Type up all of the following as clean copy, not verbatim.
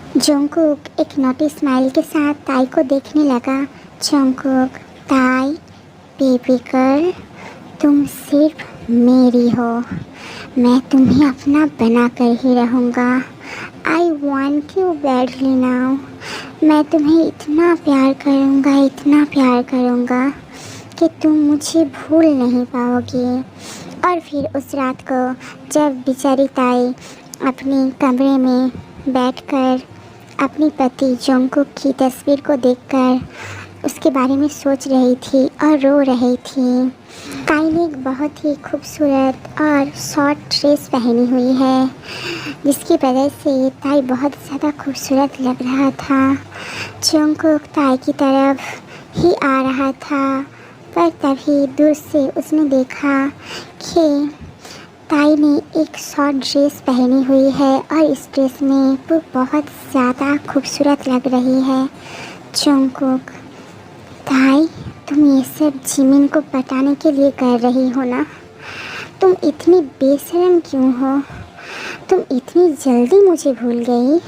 Jungkook एक naughty smile के साथ ताई को देखने लगा। जंगकुक, ताई, बेबी गर्ल, तुम सिर्फ मेरी हो। मैं तुम्हें अपना बना कर ही रहूँगा। I want you badly now. मैं तुम्हें इतना प्यार करूँगा, इतना प्यार करूँगा कि तुम मुझे भूल नहीं पाओगी। और फिर उस रात को जब बेचारी ताई अपने कमरे में बैठकर अपनी पति जंगकुक की तस्वीर को देखकर उसके बारे में सोच रही थी और रो रही थी। ताई ने एक बहुत ही खूबसूरत और शॉर्ट ड्रेस पहनी हुई है, जिसकी वजह से ताई बहुत ज़्यादा खूबसूरत लग रहा था। जंगकुक ताई की तरफ ही आ रहा था, पर तभी दूर से उसने देखा कि ताई ने एक शॉर्ट ड्रेस पहनी हुई है और इस ड्रेस में वो बहुत ज़्यादा खूबसूरत लग रही है। जंगकुक, ताई, तुम ये सब जिमिन को पटाने के लिए कर रही हो ना? तुम इतनी बेशर्म क्यों हो? तुम इतनी जल्दी मुझे भूल गई।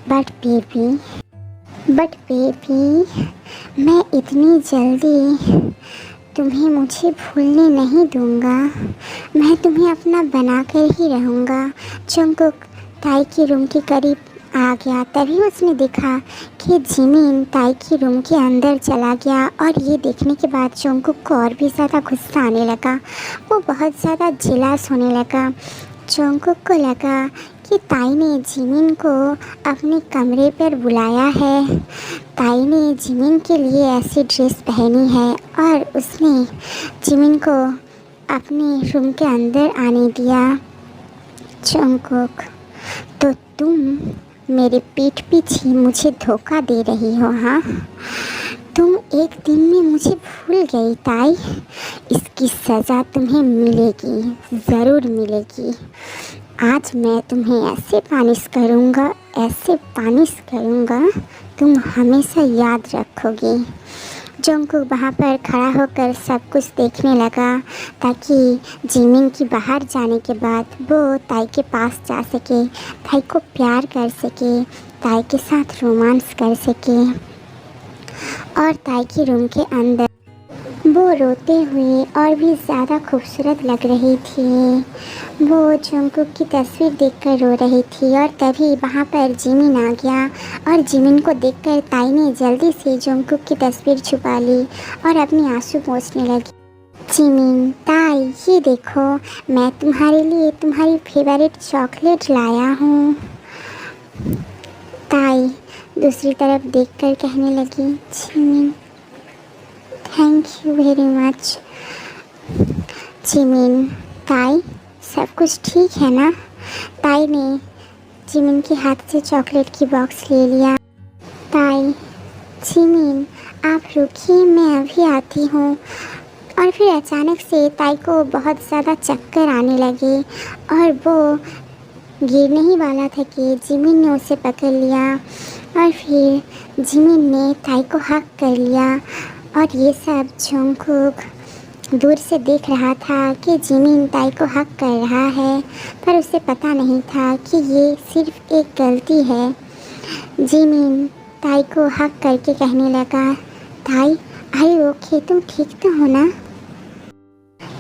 बट बेबी, मैं इतनी जल्दी तुम्हें मुझे भूलने नहीं दूंगा। मैं तुम्हें अपना बना कर ही रहूँगा। जंगकुक ताई की रूम के करीब आ गया, तभी उसने देखा कि जिमिन ताई की रूम के अंदर चला गया। और ये देखने के बाद जंगकुक को और भी ज़्यादा गुस्सा आने लगा। वो बहुत ज़्यादा जेलस होने लगा। जंगकुक को लगा कि ताई ने जिमिन को अपने कमरे पर बुलाया है। ताई ने जिमिन के लिए ऐसी ड्रेस पहनी है और उसने जिमिन को अपने रूम के अंदर आने दिया। जंगकुक, तो तुम मेरे पीठ पीछे मुझे धोखा दे रही हो, हाँ? तुम एक दिन में मुझे भूल गई ताई। इसकी सज़ा तुम्हें मिलेगी, ज़रूर मिलेगी। आज मैं तुम्हें ऐसे पानिश करूँगा, तुम हमेशा याद रखोगी। जंगकुक वहाँ पर खड़ा होकर सब कुछ देखने लगा, ताकि जिमिन की बाहर जाने के बाद वो ताई के पास जा सके, ताई को प्यार कर सके, ताई के साथ रोमांस कर सके। और ताई की रूम के अंदर वो रोते हुए और भी ज़्यादा खूबसूरत लग रही थी। वो जंगकुक की तस्वीर देखकर रो रही थी और तभी वहाँ पर जिमिन आ गया। और जिमिन को देखकर ताई ने जल्दी से जंगकुक की तस्वीर छुपा ली और अपनी आंसू पोंछने लगी। जिमिन, ताई, ये देखो, मैं तुम्हारे लिए तुम्हारी फेवरेट चॉकलेट लाया हूँ। ताई दूसरी तरफ देखकर कहने लगी, Jimin, thank you very much. Jimin, ताई, सब कुछ ठीक है ना? ताई ने जिमिन के हाथ से चॉकलेट की बॉक्स ले लिया। ताई, जिमिन, आप रुकिए, मैं अभी आती हूँ। और फिर अचानक से ताई को बहुत ज़्यादा चक्कर आने लगे और वो गिरने ही वाला था कि जिमिन ने उसे पकड़ लिया। और फिर जिमिन ने ताई को हक कर लिया। और ये सब जंगकुक दूर से देख रहा था कि जिमिन ताई को हक कर रहा है, पर उसे पता नहीं था कि ये सिर्फ एक गलती है। जिमिन ताई को हक करके कहने लगा, ताई, आई ओके, तुम ठीक तो हो ना?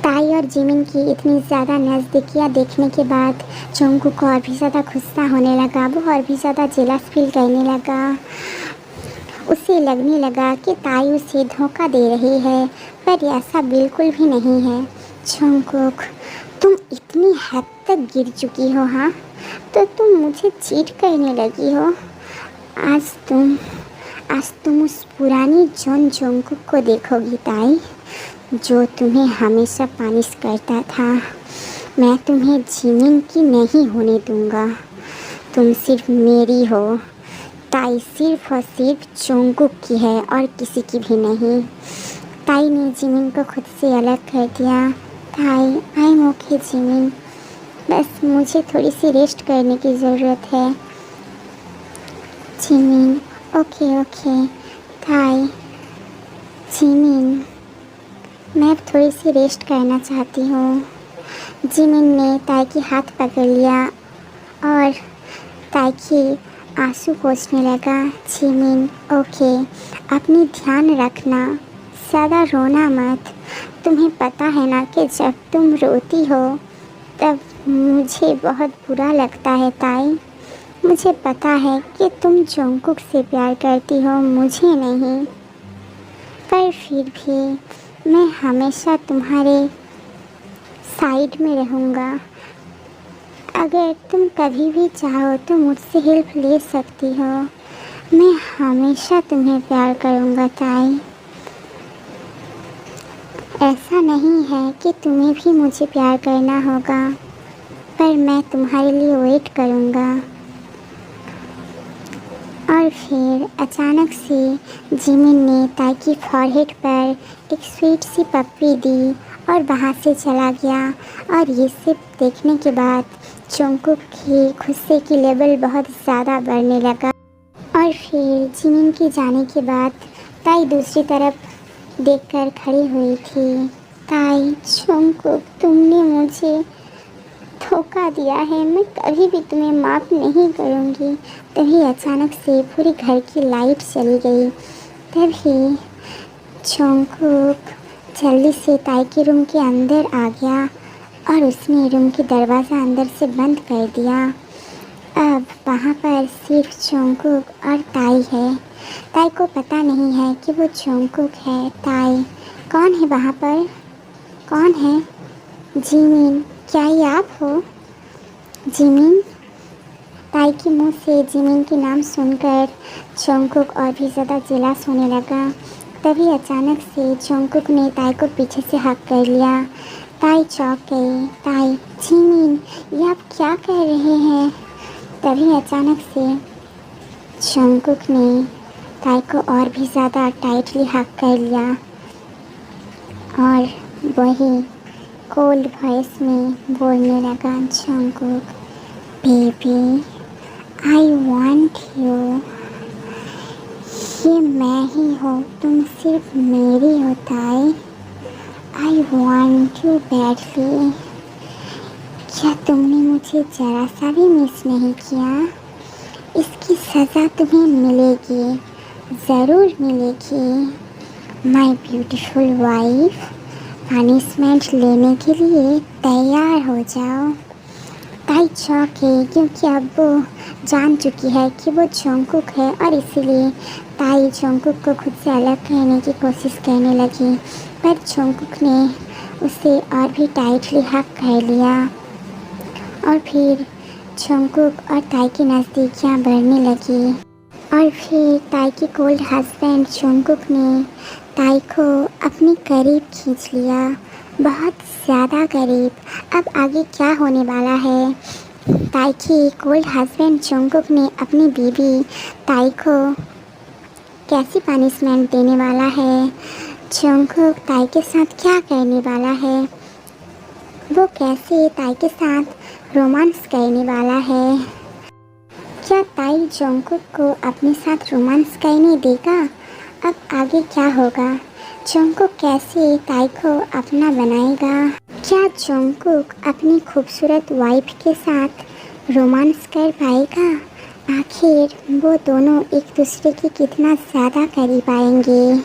ताई और जिमिन की इतनी ज़्यादा नज़दीकियाँ देखने के बाद जंगकुक को और भी ज़्यादा गुस्सा होने लगा। वो और भी ज़्यादा जेलस फील करने लगा। उसे लगने लगा कि ताई उसे धोखा दे रही है, पर ऐसा बिल्कुल भी नहीं है। जंगकुक, तुम इतनी हद तक गिर चुकी हो, हाँ? तो तुम मुझे चीट करने लगी हो। आज तुम उस पुरानी जॉन जंगकुक को देखोगी ताई, जो तुम्हें हमेशा पानिश करता था। मैं तुम्हें जिमिन की नहीं होने दूंगा। तुम सिर्फ मेरी हो। ताई सिर्फ और सिर्फ जंगकुक की है और किसी की भी नहीं। ताई ने जिमिन को खुद से अलग कर दिया। ताई, आई एम ओके जिमिन, बस मुझे थोड़ी सी रेस्ट करने की ज़रूरत है। Jimin, okay. ताई, जिमिन, मैं थोड़ी सी रेस्ट करना चाहती हूँ। जिमिन ने ताई की हाथ पकड़ लिया और ताई की आंसू पोंछने लगा। जिमिन, ओके, अपनी ध्यान रखना, ज़्यादा रोना मत। तुम्हें पता है ना कि जब तुम रोती हो तब मुझे बहुत बुरा लगता है ताई। मुझे पता है कि तुम जोंगकुक से प्यार करती हो, मुझे नहीं, पर फिर भी मैं हमेशा तुम्हारे साइड में रहूँगा। अगर तुम कभी भी चाहो तो मुझसे हेल्प ले सकती हो। मैं हमेशा तुम्हें प्यार करूँगा ताई। ऐसा नहीं है कि तुम्हें भी मुझे प्यार करना होगा, पर मैं तुम्हारे लिए वेट करूँगा। और फिर अचानक से जिमिन ने ताई की फॉरहेड पर एक स्वीट सी पप्पी दी और वहाँ से चला गया। और ये सब देखने के बाद जोंगकुक की गुस्से की लेवल बहुत ज़्यादा बढ़ने लगा। और फिर जिमिन के जाने के बाद ताई दूसरी तरफ देखकर खड़ी हुई थी। ताई, जोंगकुक, तुमने मुझे धोखा दिया है, मैं कभी भी तुम्हें माफ़ नहीं करूँगी। तभी अचानक से पूरे घर की लाइट चली गई। तभी जोंगकुक जल्दी से ताई के रूम के अंदर आ गया और उसने रूम की दरवाज़ा अंदर से बंद कर दिया। अब वहाँ पर सिर्फ जोंगकुक और ताई है। ताई को पता नहीं है कि वो जोंगकुक है। ताई, कौन है वहाँ पर? कौन है? जिमिन, क्या ये आप हो? जिमिन। ताई के मुंह से जिमिन के नाम सुनकर जोंगकुक और भी ज़्यादा जेलस होने लगा। तभी अचानक से जोंगकुक ने ताई को पीछे से हक कर लिया। ताई चौंक गई। ताई, जिमिन, ये आप क्या कह रहे हैं? तभी अचानक से जोंगकुक ने ताई को और भी ज़्यादा टाइटली हक कर लिया और वही कोल्ड वॉइस में बोलने लगा। Jungkook, baby, I want you. ये मैं ही हूँ, तुम सिर्फ मेरी हो ताई। I want you badly. क्या तुमने मुझे ज़रा सा भी मिस नहीं किया? इसकी सज़ा तुम्हें मिलेगी, ज़रूर मिलेगी। माय ब्यूटीफुल वाइफ, पनिशमेंट लेने के लिए तैयार हो जाओ। ताई चौंक गई क्योंकि अब वो जान चुकी है कि वो जोंगकुक है और इसीलिए ताई जोंगकुक को खुद से अलग करने की कोशिश करने लगी। पर जोंगकुक ने उसे और भी टाइटली हक कर लिया और फिर जोंगकुक और ताई की नज़दीकियाँ बढ़ने लगी। और फिर ताई की कोल्ड हस्बैंड जोंगकुक ने ताई को अपने करीब खींच लिया, बहुत ज़्यादा करीब। अब आगे क्या होने वाला है? ताई की कोल्ड हस्बैंड जोंगकुक ने अपनी बीवी ताई को कैसी पनिशमेंट देने वाला है? जोंगकुक ताई के साथ क्या करने वाला है? वो कैसे ताई के साथ रोमांस करने वाला है? क्या ताई जोंगकुक को अपने साथ रोमांस करने देगा? अब आगे क्या होगा? जोंगकुक कैसे ताई को अपना बनाएगा? क्या जोंगकुक अपनी खूबसूरत वाइफ के साथ रोमांस कर पाएगा? आखिर वो दोनों एक दूसरे के कितना ज़्यादा करीब आएंगे?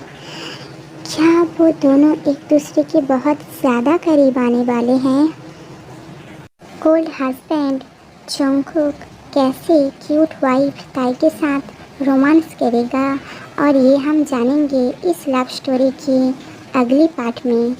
क्या वो दोनों एक दूसरे के बहुत ज़्यादा करीब आने वाले हैं? कोल्ड हस्बैंड जोंगकुक कैसे क्यूट वाइफ ताई के साथ रोमांस करेगा, और ये हम जानेंगे इस लव स्टोरी की अगली पार्ट में।